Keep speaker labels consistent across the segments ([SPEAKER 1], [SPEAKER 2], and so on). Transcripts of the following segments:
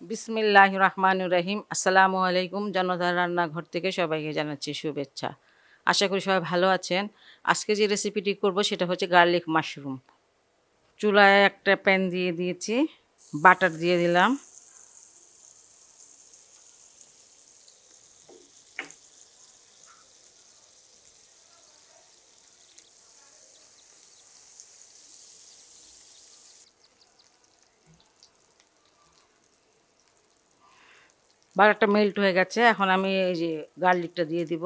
[SPEAKER 1] বিসমিল্লাহির রহমানির রহিম। আসসালামু আলাইকুম। জনতার রান্নাঘর থেকে সবাইকে জানাচ্ছি শুভেচ্ছা। আশা করি সবাই ভালো আছেন। আজকে যে রেসিপিটি করব সেটা হচ্ছে গার্লিক মাশরুম। চুলায় একটা প্যান দিয়ে দিয়েছি, বাটার দিয়ে দিলাম, বাটারটা মেল্ট হয়ে গেছে। এখন আমি এই যে গার্লিকটা দিয়ে দিব।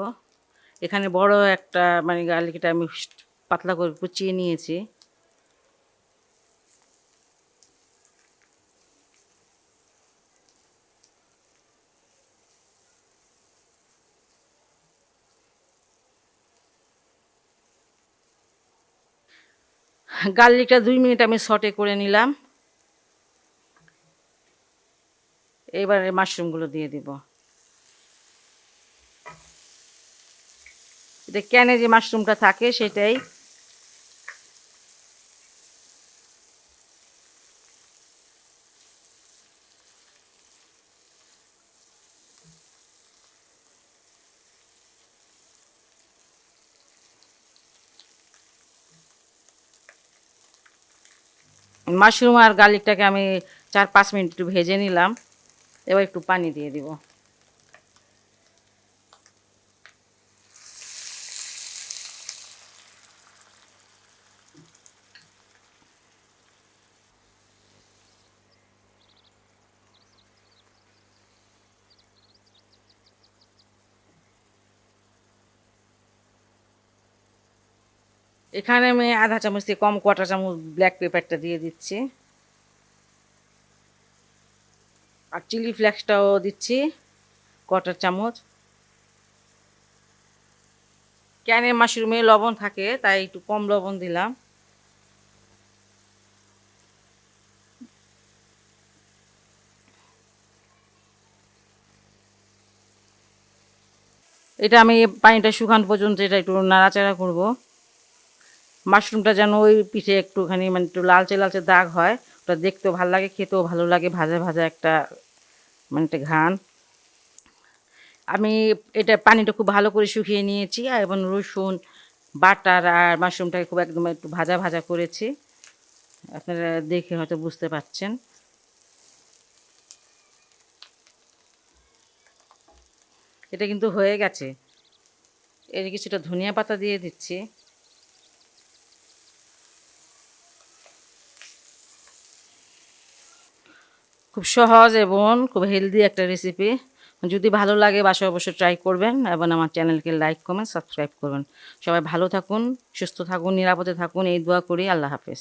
[SPEAKER 1] এখানে বড় একটা গার্লিকটা আমি পাতলা করে কুচিয়ে নিয়েছি। গার্লিকটা 2 মিনিট আমি সটে করে নিলাম। এবারে মাশরুমগুলো দিয়ে দিব। এটা ক্যানে যে মাশরুমটা থাকে সেটাই। মাশরুম আর গার্লিকটাকে আমি 4-5 মিনিট একটু ভেজে নিলাম। এবার একটু পানি দিয়ে দিব। এখানে আমি আধা চামচ থেকে কম, 1/4 চামচ ব্ল্যাক পেপারটা দিয়ে দিচ্ছি, আর চিলি ফ্লেক্সটাও দিচ্ছি 1/4 চামচ। ক্যানে মাশরুমে লবণ থাকে তাই একটু কম লবণ দিলাম। এটা আমি পানিটা শুকানো পর্যন্ত এটা একটু নাড়াচাড়া করব। মাশরুমটা যেন ওই পিঠে একটুখানি একটু লালচে লালচে দাগ হয়, ওটা দেখতেও ভালো লাগে, খেতেও ভালো লাগে, ভাজা ভাজা একটা একটা ঘ্রাণ। আমি এটা পানিটা খুব ভালো করে শুকিয়ে নিয়েছি, আর এবং রসুন বাটার আর মাশরুমটাকে খুব একদম একটু ভাজা ভাজা করেছি। আপনারা দেখে হয়তো বুঝতে পারছেন। এটা কিন্তু হয়ে গেছে। এর কিছুটা ধনিয়া পাতা দিয়ে দিচ্ছি। খুব সহজ এবং খুব হেলদি একটা রেসিপি। যদি ভালো লাগে বাসায় অবশ্যই ট্রাই করবেন এবং আমার চ্যানেলকে লাইক কমেন্ট সাবস্ক্রাইব করবেন। সবাই ভালো থাকুন, সুস্থ থাকুন, নিরাপদে থাকুন, এই দোয়া করি। আল্লাহ হাফেজ।